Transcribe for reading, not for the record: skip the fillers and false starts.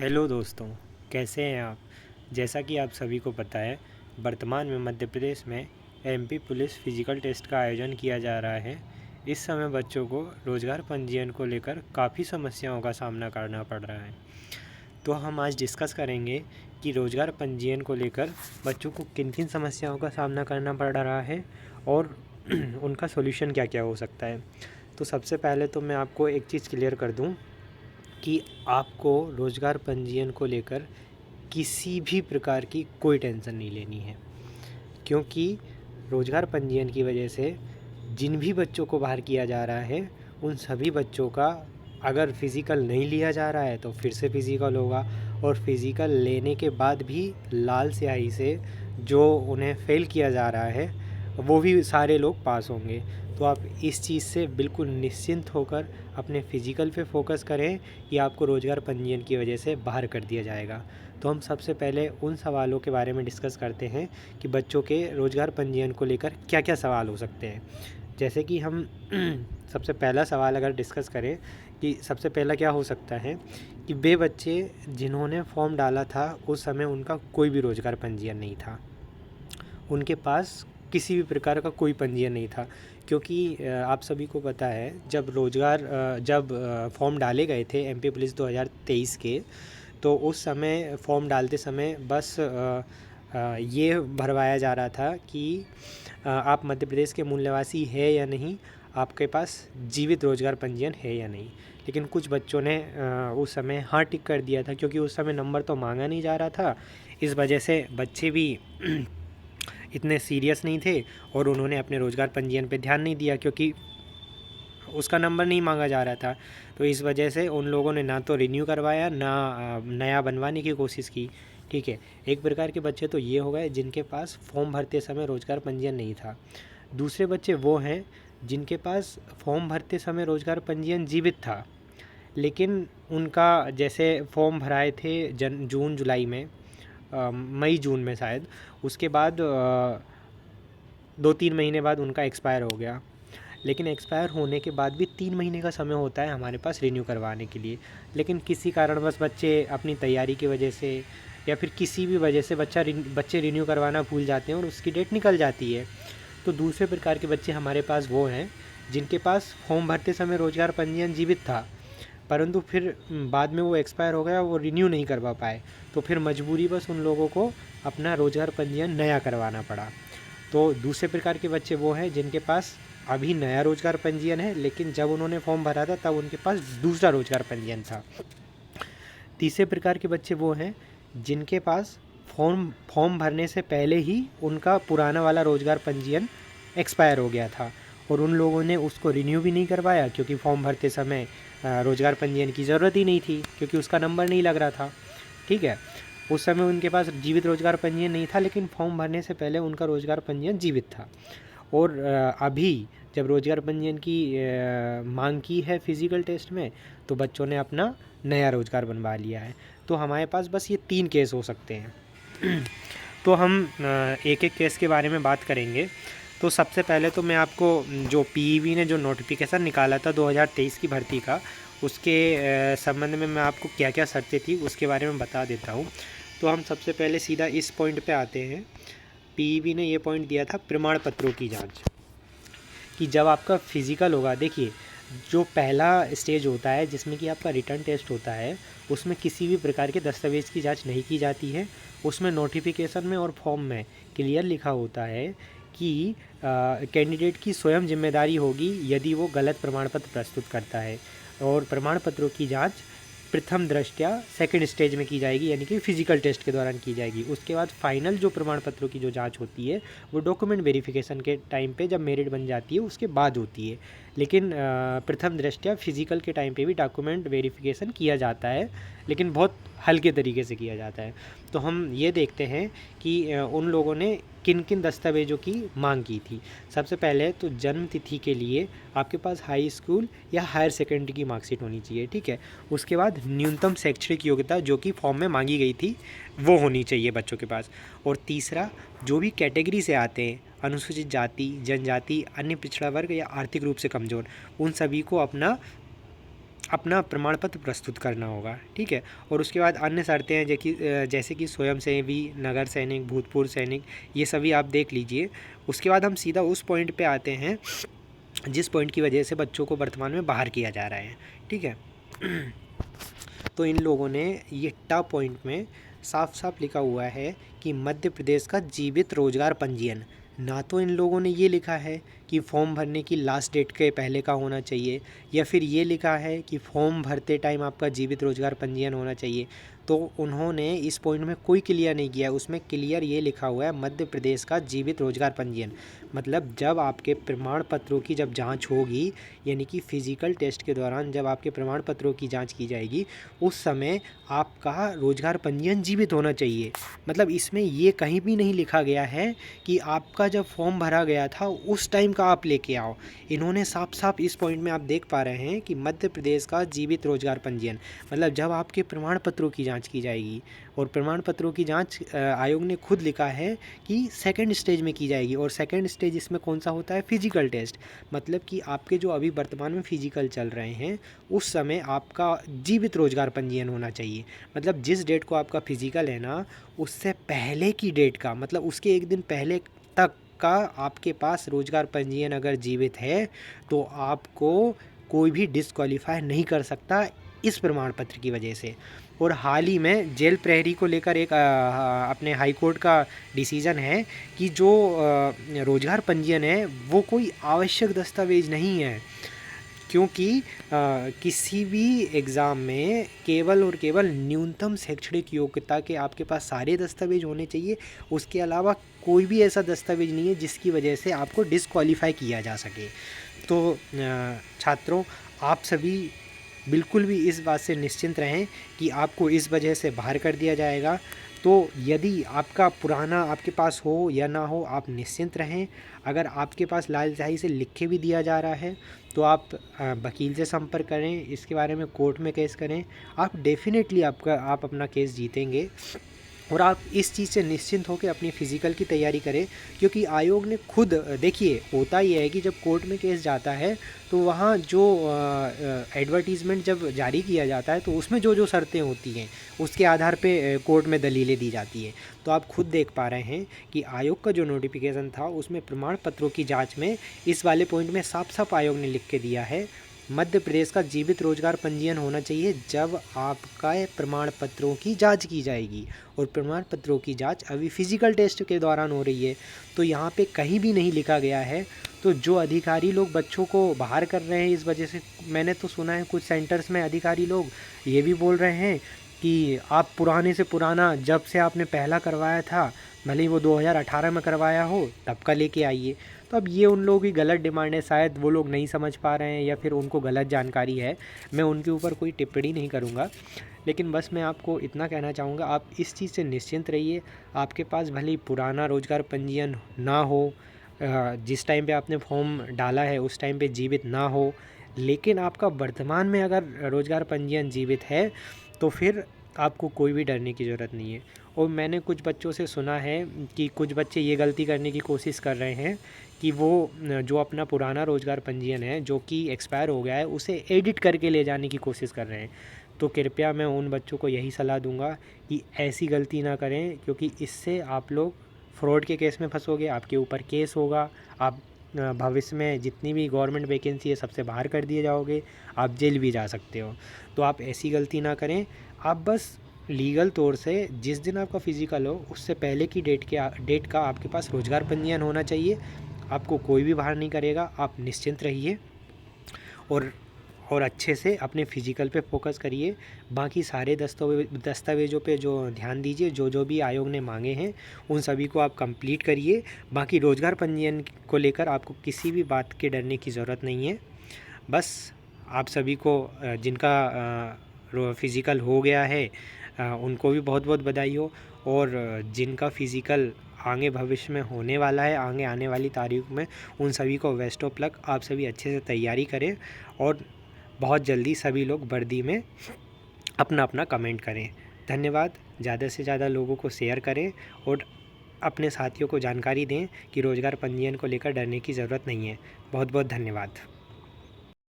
Hello दोस्तों, कैसे हैं आप। जैसा कि आप सभी को पता है, वर्तमान में मध्य प्रदेश में एमपी पुलिस फिजिकल टेस्ट का आयोजन किया जा रहा है। इस समय बच्चों को रोज़गार पंजीयन को लेकर काफ़ी समस्याओं का सामना करना पड़ रहा है। तो हम आज डिस्कस करेंगे कि रोज़गार पंजीयन को लेकर बच्चों को किन किन समस्याओं का सामना करना पड़ रहा है और उनका सॉल्यूशन क्या क्या हो सकता है। तो सबसे पहले तो मैं आपको एक चीज़ क्लियर कर दूं कि आपको रोज़गार पंजीयन को लेकर किसी भी प्रकार की कोई टेंशन नहीं लेनी है, क्योंकि रोज़गार पंजीयन की वजह से जिन भी बच्चों को बाहर किया जा रहा है उन सभी बच्चों का अगर फ़िज़िकल नहीं लिया जा रहा है तो फिर से फ़िज़िकल होगा, और फ़िज़िकल लेने के बाद भी लाल स्याही से जो उन्हें फ़ेल किया जा रहा है वो भी सारे लोग पास होंगे। तो आप इस चीज़ से बिल्कुल निश्चिंत होकर अपने फ़िज़िकल पे फोकस करें कि आपको रोज़गार पंजीयन की वजह से बाहर कर दिया जाएगा। तो हम सबसे पहले उन सवालों के बारे में डिस्कस करते हैं कि बच्चों के रोज़गार पंजीयन को लेकर क्या क्या सवाल हो सकते हैं। जैसे कि हम सबसे पहला सवाल अगर डिस्कस करें कि सबसे पहला क्या हो सकता है कि वे बच्चे जिन्होंने फॉर्म डाला था उस समय उनका कोई भी रोज़गार पंजीयन नहीं था, उनके पास किसी भी प्रकार का कोई पंजीयन नहीं था। क्योंकि आप सभी को पता है जब फॉर्म डाले गए थे एमपी पुलिस 2023 के, तो उस समय फॉर्म डालते समय बस ये भरवाया जा रहा था कि आप मध्य प्रदेश के मूल निवासी है या नहीं, आपके पास जीवित रोज़गार पंजीयन है या नहीं। लेकिन कुछ बच्चों ने उस समय हाँ टिक कर दिया था, क्योंकि उस समय नंबर तो मांगा नहीं जा रहा था। इस वजह से बच्चे भी इतने सीरियस नहीं थे और उन्होंने अपने रोज़गार पंजीयन पे ध्यान नहीं दिया, क्योंकि उसका नंबर नहीं मांगा जा रहा था। तो इस वजह से उन लोगों ने ना तो रिन्यू करवाया, ना नया बनवाने की कोशिश की। ठीक है, एक प्रकार के बच्चे तो ये हो गए जिनके पास फॉर्म भरते समय रोज़गार पंजीयन नहीं था। दूसरे बच्चे वो हैं जिनके पास फॉर्म भरते समय रोज़गार पंजीयन जीवित था, लेकिन उनका जैसे फॉर्म भराए थे जून जुलाई में, मई जून में शायद, उसके बाद 2-3 महीने बाद उनका एक्सपायर हो गया। लेकिन एक्सपायर होने के बाद भी 3 महीने का समय होता है हमारे पास रिन्यू करवाने के लिए। लेकिन किसी कारणवश बच्चे अपनी तैयारी की वजह से या फिर किसी भी वजह से बच्चे रिन्यू करवाना भूल जाते हैं और उसकी डेट निकल जाती है। तो दूसरे प्रकार के बच्चे हमारे पास वो हैं जिनके पास फॉर्म भरते समय रोज़गार पंजीयन जीवित था, परंतु फिर बाद में वो एक्सपायर हो गया, वो रिन्यू नहीं करवा पाए, तो फिर मजबूरी बस उन लोगों को अपना रोज़गार पंजीयन नया करवाना पड़ा। तो दूसरे प्रकार के बच्चे वो हैं जिनके पास अभी नया रोज़गार पंजीयन है, लेकिन जब उन्होंने फॉर्म भरा था तब उनके पास दूसरा रोज़गार पंजीयन था। तीसरे प्रकार के बच्चे वो हैं जिनके पास फॉर्म भरने से पहले ही उनका पुराना वाला रोज़गार पंजीयन एक्सपायर हो गया था और उन लोगों ने उसको रिन्यू भी नहीं करवाया, क्योंकि फॉर्म भरते समय रोज़गार पंजीयन की ज़रूरत ही नहीं थी, क्योंकि उसका नंबर नहीं लग रहा था। ठीक है, उस समय उनके पास जीवित रोज़गार पंजीयन नहीं था, लेकिन फॉर्म भरने से पहले उनका रोज़गार पंजीयन जीवित था। और अभी जब रोज़गार पंजीयन की मांग की है फिज़िकल टेस्ट में, तो बच्चों ने अपना नया रोज़गार बनवा लिया है। तो हमारे पास बस ये 3 केस हो सकते हैं। तो हम एक एक केस के बारे में बात करेंगे। तो सबसे पहले तो मैं आपको जो पीईबी ने जो नोटिफिकेशन निकाला था 2023 की भर्ती का, उसके संबंध में मैं आपको क्या क्या शर्तें थी उसके बारे में बता देता हूँ। तो हम सबसे पहले सीधा इस पॉइंट पे आते हैं। पीईबी ने ये पॉइंट दिया था प्रमाण पत्रों की जांच, कि जब आपका फिज़िकल होगा, देखिए जो पहला स्टेज होता है जिसमें कि आपका रिटर्न टेस्ट होता है, उसमें किसी भी प्रकार के दस्तावेज़ की जांच नहीं की जाती है। उसमें नोटिफिकेशन में और फॉर्म में क्लियर लिखा होता है कि कैंडिडेट की स्वयं जिम्मेदारी होगी यदि वो गलत प्रमाण पत्र प्रस्तुत करता है, और प्रमाण पत्रों की जांच प्रथम दृष्टया सेकंड स्टेज में की जाएगी, यानी कि फिजिकल टेस्ट के दौरान की जाएगी। उसके बाद फाइनल जो प्रमाण पत्रों की जो जांच होती है वो डॉक्यूमेंट वेरिफिकेशन के टाइम पे जब मेरिट बन जाती है उसके बाद होती है। लेकिन प्रथम दृष्टया फिजिकल के टाइम पे भी डॉक्यूमेंट वेरिफिकेशन किया जाता है, लेकिन बहुत हल्के तरीके से किया जाता है। तो हम ये देखते हैं कि उन लोगों ने किन किन दस्तावेज़ों की मांग की थी। सबसे पहले तो जन्म तिथि के लिए आपके पास हाई स्कूल या हायर सेकेंडरी की मार्कशीट होनी चाहिए। ठीक है, उसके बाद न्यूनतम शैक्षणिक योग्यता जो कि फॉर्म में मांगी गई थी वो होनी चाहिए बच्चों के पास। और तीसरा, जो भी कैटेगरी से आते हैं, अनुसूचित जाति, जनजाति, अन्य पिछड़ा वर्ग या आर्थिक रूप से कमज़ोर, उन सभी को अपना अपना प्रमाण पत्र प्रस्तुत करना होगा, ठीक है। और उसके बाद अन्य शर्तें हैं जैसे कि स्वयंसेवी, नगर सैनिक, भूतपूर्व सैनिक, ये सभी आप देख लीजिए। उसके बाद हम सीधा उस पॉइंट पे आते हैं जिस पॉइंट की वजह से बच्चों को वर्तमान में बाहर किया जा रहा है, ठीक है। तो इन लोगों ने ये टॉप पॉइंट में साफ साफ लिखा हुआ है कि मध्य प्रदेश का जीवित रोजगार पंजीयन, ना तो इन लोगों ने ये लिखा है कि फॉर्म भरने की लास्ट डेट के पहले का होना चाहिए, या फिर ये लिखा है कि फॉर्म भरते टाइम आपका जीवित रोजगार पंजीयन होना चाहिए। तो उन्होंने इस पॉइंट में कोई क्लियर नहीं किया, उसमें क्लियर ये लिखा हुआ है मध्य प्रदेश का जीवित रोजगार पंजीयन। मतलब जब आपके प्रमाण पत्रों की जब जांच होगी, यानी कि फिजिकल टेस्ट के दौरान जब आपके प्रमाण पत्रों की जांच की जाएगी, उस समय आपका रोजगार पंजीयन जीवित होना चाहिए। मतलब इसमें ये कहीं भी नहीं लिखा गया है कि आपका जब फॉर्म भरा गया था उस टाइम का आप लेके आओ। इन्होंने साफ साफ इस पॉइंट में आप देख पा रहे हैं कि मध्य प्रदेश का जीवित रोजगार पंजीयन, मतलब जब आपके प्रमाण पत्रों की जांच की जाएगी, और प्रमाण पत्रों की जांच आयोग ने खुद लिखा है कि सेकंड स्टेज में की जाएगी। और सेकंड स्टेज इसमें कौन सा होता है? Physical test. मतलब कि आपके जो अभी वर्तमान में फिजिकल चल रहे हैं उस समय आपका जीवित रोजगार पंजीयन होना चाहिए। मतलब जिस डेट को आपका फिजिकल है ना, उससे पहले की डेट का, मतलब उसके एक दिन पहले तक का आपके पास रोजगार पंजीयन अगर जीवित है तो आपको कोई भी डिस्क्वालीफाई नहीं कर सकता इस प्रमाण पत्र की वजह से। और हाल ही में जेल प्रहरी को लेकर एक अपने हाई कोर्ट का डिसीजन है कि जो रोजगार पंजीयन है वो कोई आवश्यक दस्तावेज नहीं है, क्योंकि किसी भी एग्ज़ाम में केवल और केवल न्यूनतम शैक्षणिक योग्यता के आपके पास सारे दस्तावेज होने चाहिए। उसके अलावा कोई भी ऐसा दस्तावेज नहीं है जिसकी वजह से आपको डिस्क्वालीफाई किया जा सके। तो छात्रों, आप सभी बिल्कुल भी इस बात से निश्चिंत रहें कि आपको इस वजह से बाहर कर दिया जाएगा। तो यदि आपका पुराना आपके पास हो या ना हो, आप निश्चिंत रहें। अगर आपके पास लालशाही से लिख के भी दिया जा रहा है तो आप वकील से संपर्क करें, इसके बारे में कोर्ट में केस करें। आप डेफिनेटली आप अपना केस जीतेंगे। और आप इस चीज़ से निश्चिंत होकर अपनी फ़िज़िकल की तैयारी करें, क्योंकि आयोग ने खुद, देखिए होता ही है कि जब कोर्ट में केस जाता है तो वहाँ जो एडवर्टीज़मेंट जब जारी किया जाता है तो उसमें जो जो शर्तें होती हैं उसके आधार पे कोर्ट में दलीलें दी जाती हैं। तो आप खुद देख पा रहे हैं कि आयोग का जो नोटिफिकेशन था उसमें प्रमाण पत्रों की जाँच में इस वाले पॉइंट में साफ साफ आयोग ने लिख के दिया है, मध्य प्रदेश का जीवित रोजगार पंजीयन होना चाहिए जब आपका प्रमाण पत्रों की जांच की जाएगी। और प्रमाण पत्रों की जांच अभी फिजिकल टेस्ट के दौरान हो रही है, तो यहाँ पे कहीं भी नहीं लिखा गया है। तो जो अधिकारी लोग बच्चों को बाहर कर रहे हैं इस वजह से, मैंने तो सुना है कुछ सेंटर्स में अधिकारी लोग ये भी बोल रहे हैं कि आप पुराने से पुराना, जब से आपने पहला करवाया था, भले ही वो 2018 में करवाया हो, तब का लेके आइए। तो अब ये उन लोगों की गलत डिमांड है, शायद वो लोग नहीं समझ पा रहे हैं या फिर उनको गलत जानकारी है। मैं उनके ऊपर कोई टिप्पणी नहीं करूँगा, लेकिन बस मैं आपको इतना कहना चाहूँगा, आप इस चीज़ से निश्चिंत रहिए। आपके पास भले ही पुराना रोजगार पंजीयन ना हो, जिस टाइम पे आपने फॉर्म डाला है उस टाइम पे जीवित ना हो, लेकिन आपका वर्तमान में अगर रोजगार पंजीयन जीवित है तो फिर आपको कोई भी डरने की ज़रूरत नहीं है। और मैंने कुछ बच्चों से सुना है कि कुछ बच्चे ये गलती करने की कोशिश कर रहे हैं कि वो जो अपना पुराना रोजगार पंजीयन है जो कि एक्सपायर हो गया है उसे एडिट करके ले जाने की कोशिश कर रहे हैं। तो कृपया मैं उन बच्चों को यही सलाह दूंगा कि ऐसी गलती ना करें, क्योंकि इससे आप लोग फ्रॉड के केस में फंसोगे, आपके ऊपर केस होगा, आप भविष्य में जितनी भी गवर्नमेंट वैकेंसी है सबसे बाहर कर दिए जाओगे, आप जेल भी जा सकते हो। तो आप ऐसी गलती ना करें। आप बस लीगल तौर से जिस दिन आपका फिजिकल हो उससे पहले की डेट का आपके पास रोजगार पंजीयन होना चाहिए। आपको कोई भी बाहर नहीं करेगा, आप निश्चिंत रहिए और अच्छे से अपने फिजिकल पे फोकस करिए। बाकी सारे दस्तावेज़ों पे जो ध्यान दीजिए, जो जो भी आयोग ने मांगे हैं उन सभी को आप कंप्लीट करिए। बाकी रोजगार पंजीयन को लेकर आपको किसी भी बात के डरने की ज़रूरत नहीं है। बस आप सभी को जिनका फिज़िकल हो गया है उनको भी बहुत बहुत बधाई हो, और जिनका फ़िज़िकल आगे भविष्य में होने वाला है, आगे आने वाली तारीख में, उन सभी को बेस्ट ऑफ लक। आप सभी अच्छे से तैयारी करें और बहुत जल्दी सभी लोग वर्दी में अपना अपना कमेंट करें। धन्यवाद। ज़्यादा से ज़्यादा लोगों को शेयर करें और अपने साथियों को जानकारी दें कि रोज़गार पंजीयन को लेकर डरने की ज़रूरत नहीं है। बहुत बहुत धन्यवाद।